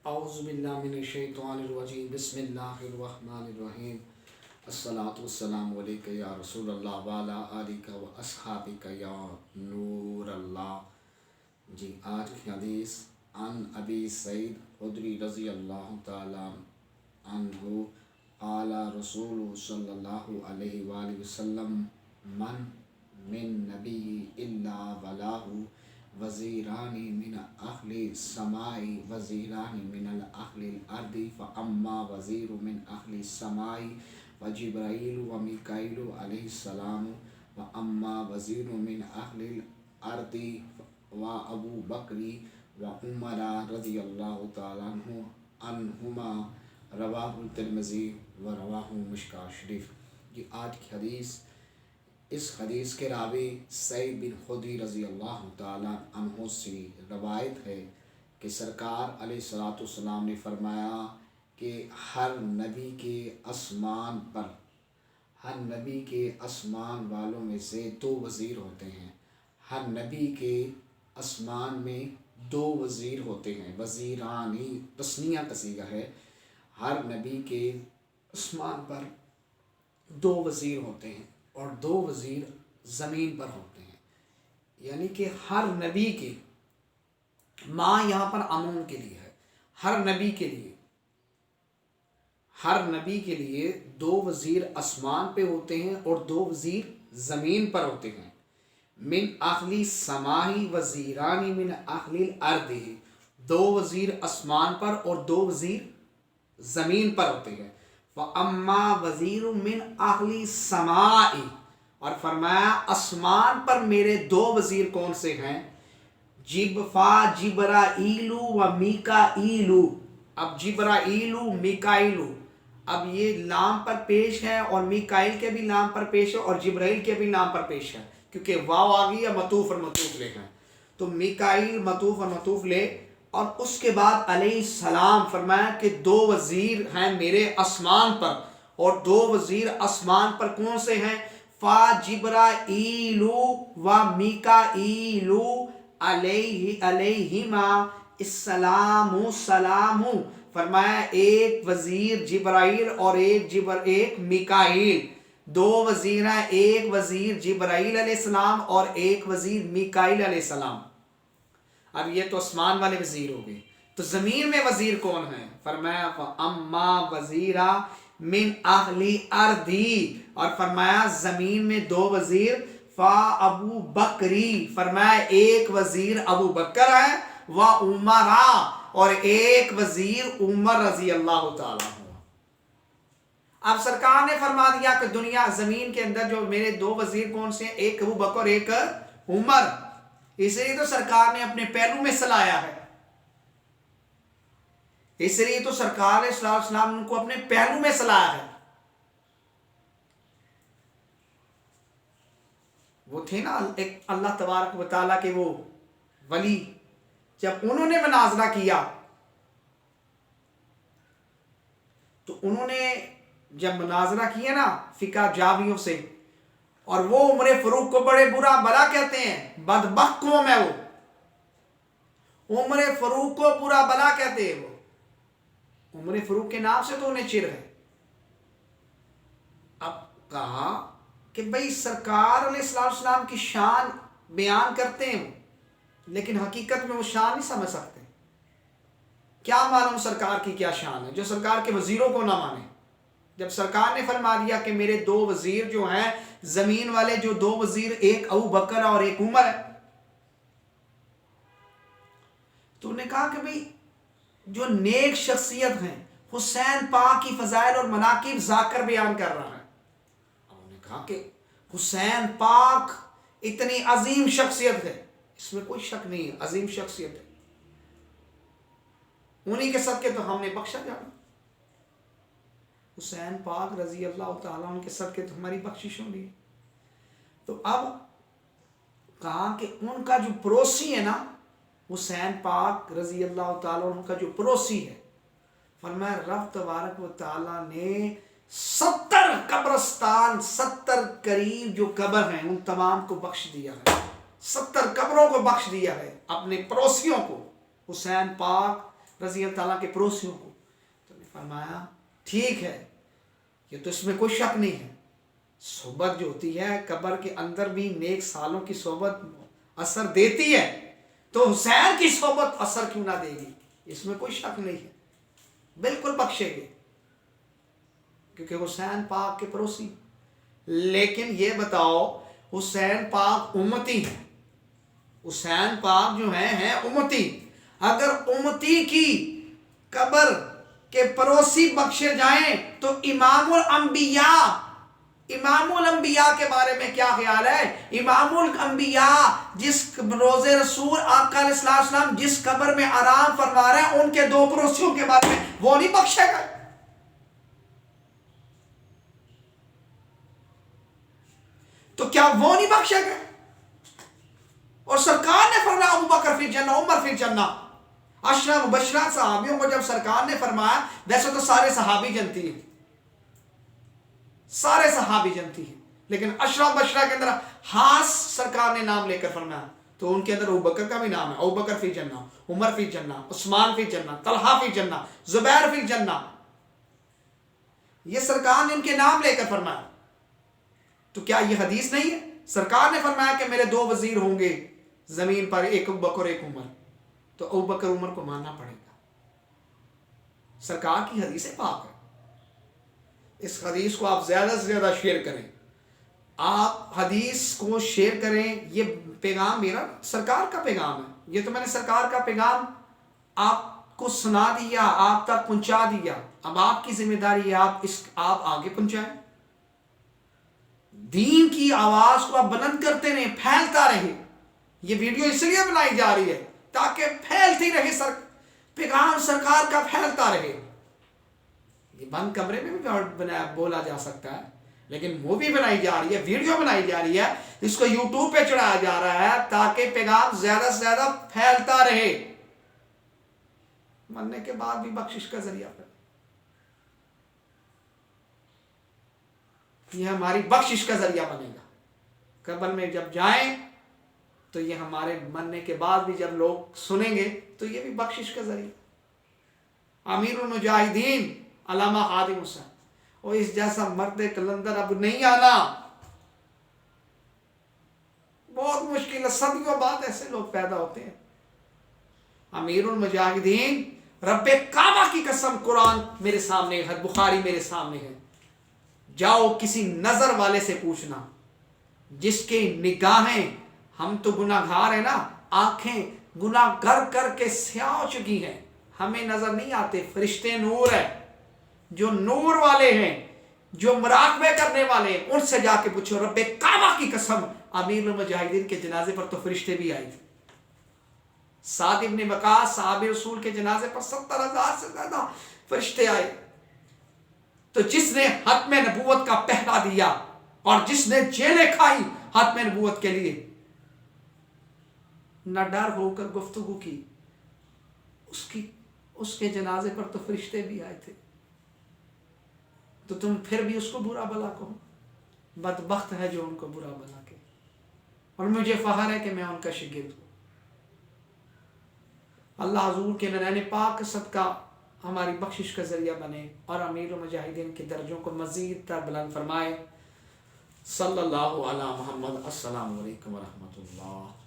اعوذ باللہ من الشیطان الرجیم بسم اللہ الرحمن الرحیم الصلاۃ والسلام علیک یا رسول اللہ وعلی آلک و اصحابک یا نور اللہ۔ جی آج کی حدیث عن ابی سعید خدری رضی اللہ تعالی عنہ قال رسول صلی اللہ علیہ وآلہ وسلم من نبی الا ولاہ وزیران من اہل السماء وزیران من اہل الارض فاما وزیر من اہل السماء وجبرائیل ومیکائیل علیہ السلام واما وزیر من اہل الارض وابو بکر وعمر رضی اللہ تعالی عنہما رواہ الترمذی ورواہ مشکاۃ شریف۔ یہ آج کی حدیث، اس حدیث کے راوی سعید بن خدری رضی اللہ تعالیٰ عنہ سے روایت ہے کہ سرکار علیہ الصلوۃ والسلام نے فرمایا کہ ہر نبی کے آسمان والوں میں سے دو وزیر ہوتے ہیں۔ ہر نبی کے آسمان میں دو وزیر ہوتے ہیں، وزیرانی تثنیہ کا صیغہ ہے۔ ہر نبی کے آسمان پر دو وزیر ہوتے ہیں اور دو وزیر زمین پر ہوتے ہیں، یعنی کہ ہر نبی کے ماں یہاں پر عموم کے لیے ہے۔ ہر نبی کے لیے دو وزیر آسمان پہ ہوتے ہیں اور دو وزیر زمین پر ہوتے ہیں۔ من اہل السماء وزیران من اہل الارض، دو وزیر آسمان پر اور دو وزیر زمین پر ہوتے ہیں۔ وَأَمَّا وَزِيرٌ مِّنْ أَهْلِ السَّمَاءِ، اور فرمایا آسمان پر میرے دو وزیر کون سے ہیں؟ جبرائیل و میکائیل۔ اب جبرائیل میکائیل، اب یہ لام پر پیش ہے اور میکائیل کے بھی لام پر پیش ہے اور جبرائیل کے بھی لام پر پیش ہے، کیونکہ واو آ گئی ہے، مطوف اور مطوف لے ہیں، تو میکائیل مطوف اور مطوف لے، اور اس کے بعد علیہ السلام فرمایا کہ دو وزیر ہیں میرے آسمان پر، اور دو وزیر آسمان پر کون سے ہیں؟ فَجِبْرَائِیلُ وَمِیکَائِیلُ علیہما السلام سلام۔ فرمایا ایک وزیر جبرائیل اور ایک میکائیل، دو وزیر ہیں، ایک وزیر جبرائیل علیہ السلام اور ایک وزیر میکائیل علیہ السلام۔ اب یہ تو آسمان والے وزیر ہو گئے، تو زمین میں وزیر کون ہیں؟ فرمایا فَأَمَّا وَزِيرًا مِّنْ أَهْلِ الْأَرْضِ، اور فرمایا زمین میں دو وزیر، فَأَبُو بَكْرِ، فرمایا ایک وزیر ابو بکر ہے، وَعُمَرَ، اور ایک وزیر عمر رضی اللہ تعالیٰ عنہ۔ اب سرکار نے فرما دیا کہ دنیا زمین کے اندر جو میرے دو وزیر کون سے ہیں؟ ایک ابو بکر اور ایک عمر۔ اس لیے تو سرکار نے اپنے پہلو میں سلایا ہے، اس لیے تو سرکار علیہ السلام کو اپنے پہلو میں سلایا ہے۔ وہ تھے نا ایک اللہ تبارک و تعالیٰ کے وہ ولی، جب انہوں نے مناظرہ کیا تو انہوں نے جب مناظرہ کیا نا فقہ جاویوں سے، اور وہ عمر فاروق کو بڑے برا بلا کہتے ہیں، بدبخت قوم ہے وہ، عمر فاروق کو برا بلا کہتے ہیں وہ، عمر فاروق کے نام سے تو انہیں چر ہے۔ اب کہا کہ بھئی سرکار علیہ السلام کی شان بیان کرتے ہیں لیکن حقیقت میں وہ شان نہیں سمجھ سکتے، کیا معلوم سرکار کی کیا شان ہے جو سرکار کے وزیروں کو نہ مانے۔ جب سرکار نے فرما دیا کہ میرے دو وزیر جو ہیں زمین والے، جو دو وزیر ایک ابو بکر اور ایک عمر ہے، تو انہوں نے کہا کہ بھئی جو نیک شخصیت ہیں، حسین پاک کی فضائل اور مناقب ذاکر بیان کر رہا ہے۔ انہوں نے کہا کہ حسین پاک اتنی عظیم شخصیت ہے، اس میں کوئی شک نہیں ہے، عظیم شخصیت ہے، انہی کے صدقے تو ہم نے بخشا جانا، حسین پاک رضی اللہ تعالیٰ عنہ کے صدقے تو ہماری بخشش ہو رہی ہے۔ تو اب کہا کہ ان کا جو پڑوسی ہے نا، حسین پاک رضی اللہ تعالیٰ عنہ کا جو پڑوسی ہے، فرمایا رب تبارک و تعالیٰ نے 70 قبرستان، 70 قریب جو قبر ہیں ان تمام کو بخش دیا ہے، 70 قبروں کو بخش دیا ہے اپنے پڑوسیوں کو۔ حسین پاک رضی اللہ تعالیٰ کے پڑوسیوں کو. تو نے فرمایا ٹھیک ہے، یہ تو اس میں کوئی شک نہیں ہے، صحبت جو ہوتی ہے قبر کے اندر بھی نیک سالوں کی صحبت اثر دیتی ہے، تو حسین کی صحبت اثر کیوں نہ دے گی؟ اس میں کوئی شک نہیں ہے، بالکل بخشے گے، کیونکہ حسین پاک کے پڑوسی. لیکن یہ بتاؤ، حسین پاک امتی ہیں، حسین پاک جو ہیں امتی. اگر امتی کی قبر کے پڑوسی بخشے جائیں تو امام الانبیاء کے بارے میں کیا خیال ہے؟ امام الانبیاء جس روز رسول آقا علیہ السلام جس قبر میں آرام فرما رہے ہیں، ان کے 2 پڑوسیوں کے بارے میں وہ نہیں بخشے گئے؟ تو کیا وہ نہیں بخشے گئے؟ اور سرکار نے فرمایا ابو بکر فی الجنہ، عمر فی الجنہ. عشرہ مبشرہ صحابیوں کو جب سرکار نے فرمایا، ویسے تو سارے صحابی جنتی ہیں، سارے صحابی جنتی ہیں، لیکن عشرہ مبشرہ کے اندر خاص سرکار نے نام لے کر فرمایا، تو ان کے اندر ابو بکر کا بھی نام ہے. ابو بکر فی الجنہ، عمر فی الجنہ، عثمان فی الجنہ، طلحہ فی الجنہ، زبیر فی الجنہ. یہ سرکار نے ان کے نام لے کر فرمایا. تو کیا یہ حدیث نہیں ہے؟ سرکار نے فرمایا کہ میرے 2 وزیر ہوں گے زمین پر، ایک ابو بکر ایک عمر. تو ابو بکر عمر کو ماننا پڑے گا، سرکار کی حدیث پاک ہے. اس حدیث کو آپ زیادہ سے زیادہ شیئر کریں، آپ حدیث کو شیئر کریں. یہ پیغام میرا سرکار کا پیغام ہے، یہ تو میں نے سرکار کا پیغام آپ کو سنا دیا، آپ تک پہنچا دیا. اب آپ کی ذمہ داری ہے آپ آگے پہنچائیں. دین کی آواز کو آپ بلند کرتے رہیں، پھیلتا رہے. یہ ویڈیو اس لیے بنائی جا رہی ہے تاکہ پھیلتی رہے، پیغام سرکار کا پھیلتا رہے. یہ بند کمرے میں بھی بولا جا سکتا ہے، لیکن مووی بنائی جا رہی ہے، ویڈیو بنائی جا رہی ہے، اس کو یوٹیوب پہ چڑھایا جا رہا ہے تاکہ پیغام زیادہ سے زیادہ پھیلتا رہے. مرنے کے بعد بھی بخشش کا ذریعہ بنے، یہ ہماری بخشش کا ذریعہ بنے گا. قبر میں جب جائیں تو یہ ہمارے مرنے کے بعد بھی جب لوگ سنیں گے تو یہ بھی بخشش کا ذریعہ. امیر المجاہدین علامہ خادم حسین، اور اس جیسا مرد کلندر اب نہیں آنا، بہت مشکل ہے. صدیوں بعد ایسے لوگ پیدا ہوتے ہیں. امیر المجاہدین، رب کعبہ کی قسم، قرآن میرے سامنے ہے، بخاری میرے سامنے ہے. جاؤ کسی نظر والے سے پوچھنا جس کی نگاہیں، ہم تو گناہ گار ہیں نا، آنکھیں گناہ کر کے سیاہ ہو چکی ہیں، ہمیں نظر نہیں آتے. فرشتے نور ہیں، جو نور والے ہیں، جو مراقبے کرنے والے ہیں، ان سے جا کے پوچھو. رب کعبہ کی قسم، امیر المجاہدین کے جنازے پر تو فرشتے بھی آئے تھے. سعد ابن وقاص صحابی رسول کے جنازے پر 70,000 سے زیادہ فرشتے آئے. تو جس نے ختم نبوت کا پہرا دیا اور جس نے جیلیں کھائی ختم نبوت کے لیے، نہ ڈر ہو کر گفتگو کی، اس کے جنازے پر تو فرشتے بھی آئے تھے. تو تم پھر بھی اس کو برا بلا کہو. بدبخت ہے جو ان کو برا بلا کہ، اور مجھے فخر ہے کہ میں ان کا شاگرد ہوں. اللہ حضور کے ننان پاک صدقہ ہماری بخشش کا ذریعہ بنے اور امیر المجاہدین کے درجوں کو مزید تر بلند فرمائے. صلی اللہ علی محمد. السلام علیکم ورحمۃ اللہ.